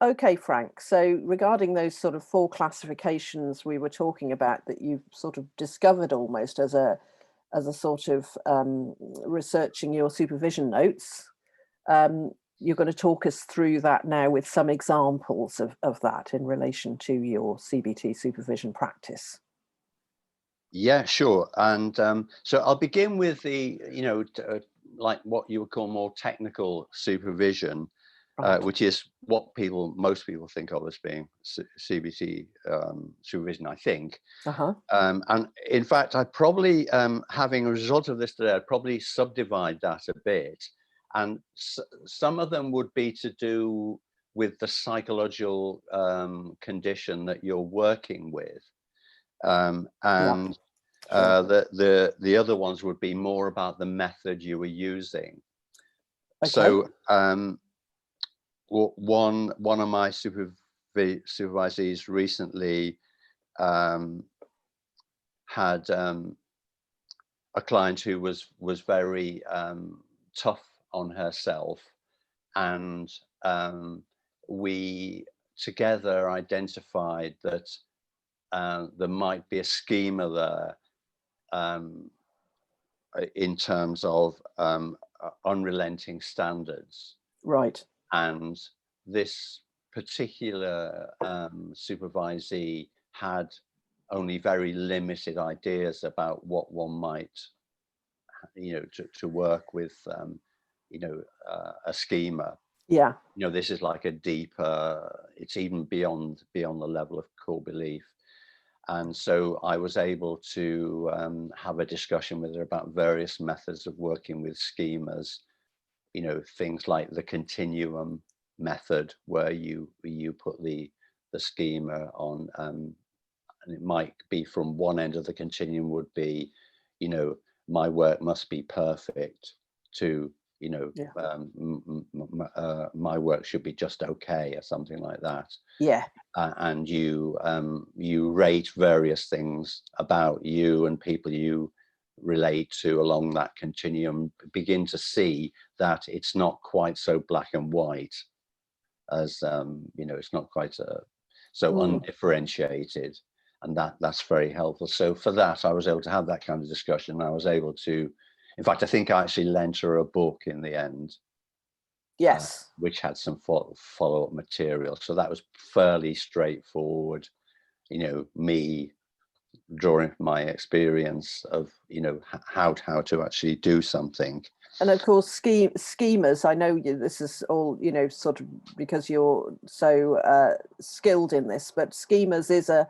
Okay, Frank. So regarding those sort of four classifications we were talking about that you've sort of discovered almost as a sort of researching your supervision notes, you're going to talk us through that now with some examples of that in relation to your CBT supervision practice. Yeah, sure. And so I'll begin with the, like what you would call more technical supervision, Right. which is what most people think of as being CBT supervision, I think. Uh-huh. And in fact, I probably, having a result of this today, I'd probably subdivide that a bit. And some of them would be to do with the psychological condition that you're working with. And Sure. the other ones would be more about the method you were using. Okay. So one of my supervisees recently had a client who was very tough on herself, and we together identified that there might be a schema there in terms of unrelenting standards. Right. And this particular supervisee had only very limited ideas about what one might, to work with, a schema. Yeah. This is like a deeper, it's even beyond the level of core belief. And so I was able to have a discussion with her about various methods of working with schemas, things like the continuum method, where you put the schema on, and it might be from one end of the continuum would be, my work must be perfect, to my work should be just okay, or something like that. Yeah. And you rate various things about you and people you relate to along that continuum, begin to see that it's not quite so black and white as it's not quite so undifferentiated, and that's very helpful. So for that, I was able to have that kind of discussion. I was able to, in fact, I think I actually lent her a book in the end. Yes. Which had some follow-up material. So that was fairly straightforward, me drawing from my experience of, how to actually do something. And of course, schemas, I know this is all, sort of because you're so skilled in this, but schemas is a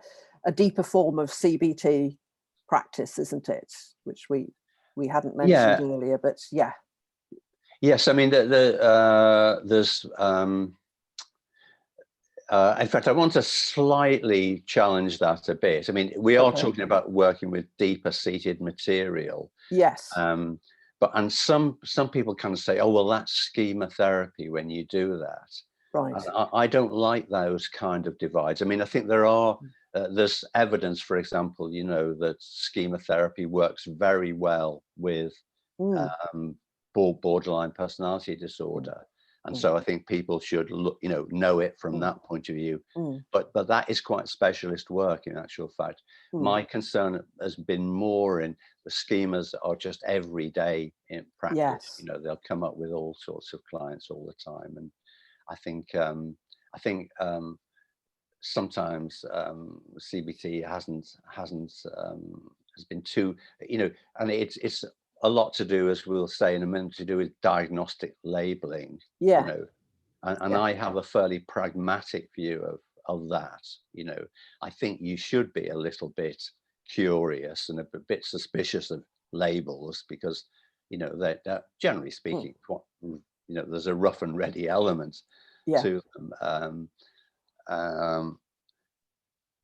deeper form of CBT practice, isn't it? Which we hadn't mentioned earlier, but yeah. Yes, I mean, there's, in fact, I want to slightly challenge that a bit. I mean, we are talking about working with deeper seated material. Yes. But some people kind of say, oh, well, that's schema therapy when you do that. Right. And I don't like those kind of divides. I mean, I think there's evidence, for example, that schema therapy works very well with borderline personality disorder. And so I think people should look, know it from that point of view. But that is quite specialist work, in actual fact. My concern has been more in the schemas are just every day in practice. Yes. They'll come up with all sorts of clients all the time. And I think sometimes CBT has been too, and it's a lot to do, as we'll say in a minute, to do with diagnostic labeling. Yeah. And I have a fairly pragmatic view of that. I think you should be a little bit curious and a bit suspicious of labels, because they're generally speaking, there's a rough and ready element to them.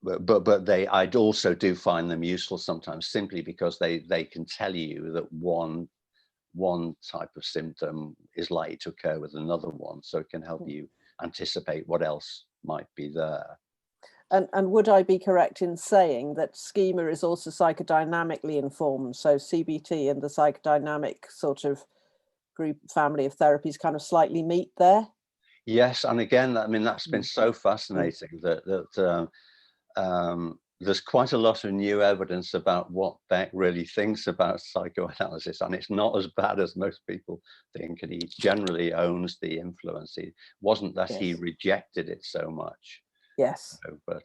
But I also do find them useful sometimes, simply because they can tell you that one type of symptom is likely to occur with another one, so it can help you anticipate what else might be there. And would I be correct in saying that schema is also psychodynamically informed? So CBT and the psychodynamic sort of group family of therapies kind of slightly meet there? Yes, and again, I mean, that's been so Mm. fascinating that there's quite a lot of new evidence about what Beck really thinks about psychoanalysis, and it's not as bad as most people think, and he generally owns the influence. It wasn't that he Yes. rejected it so much, Yes. but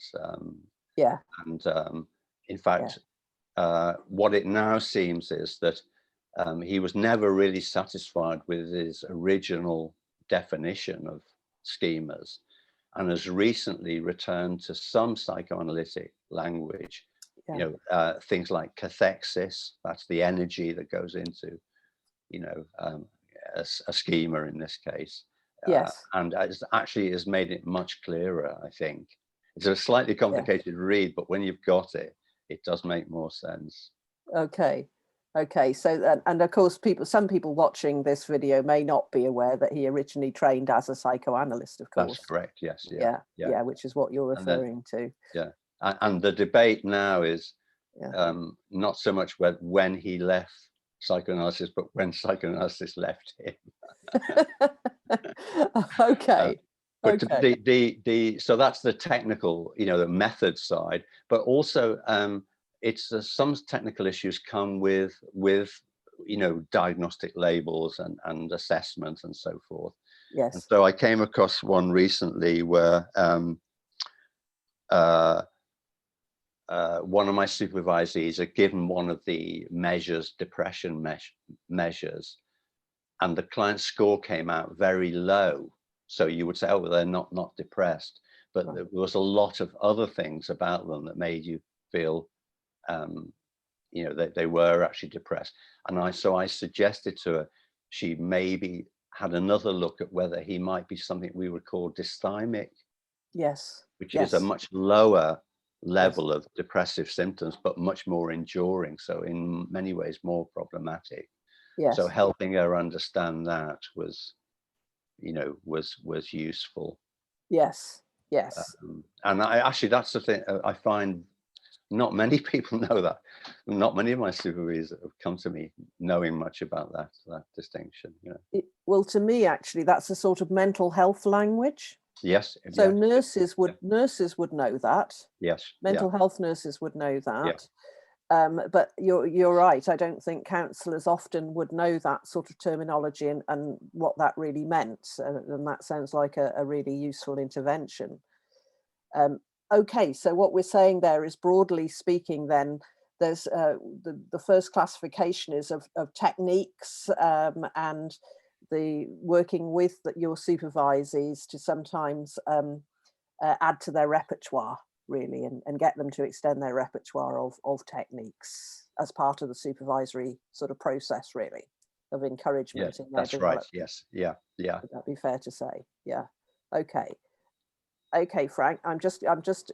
Yeah. and in Yeah. fact, what it now seems is that he was never really satisfied with his original definition of schemas, and has recently returned to some psychoanalytic language, Yeah. things like cathexis, that's the energy that goes into, a schema in this case. Yes. And it actually has made it much clearer, I think. It's a slightly Yeah. complicated read, but when you've got it, it does make more sense. Okay. Okay. So, and of course, some people watching this video may not be aware that he originally trained as a psychoanalyst, of That's course. correct. Yes. Yeah. Yeah. Yeah. Yeah. Which is what you're And then, referring to. yeah. And the debate now is Yeah. not so much when he left psychoanalysis, but when psychoanalysis left him. Okay. But Okay. so that's the technical, the method side, but also it's some technical issues come with diagnostic labels and assessment and so forth. And Yes. so I came across one recently where one of my supervisees had given one of the measures, depression measures, and the client's score came out very low. So you would say, oh, well, they're not depressed, but Right. there was a lot of other things about them that made you feel, that they were actually depressed. And so I suggested to her, she maybe had another look at whether he might be something we would call dysthymic, Yes. which is a Yes. much lower Yes. level of depressive symptoms, but much more enduring. So in many ways, more problematic. So Yes. helping her understand that was useful. Yes. Yes. And that's the thing I find, not many people know that. Not many of my supervisors have come to me knowing much about that distinction. Well, to me, actually, that's a sort of mental health language. Yes. So Yeah. nurses Yeah. would know that. Yes. Mental Yeah. health nurses would know Yeah. that. But you're right. I don't think counsellors often would know that sort of terminology and what that really meant. And that sounds like a really useful intervention. Okay, so what we're saying there is, broadly speaking, then there's the first classification is of techniques and the working with your supervisees to sometimes add to their repertoire, really, and get them to extend their repertoire of techniques as part of the supervisory sort of process, really, of encouragement Yes. in their That's right. development. Yes. Yeah. Yeah. Would that be fair to say? Yeah. Okay. Okay, Frank. I'm just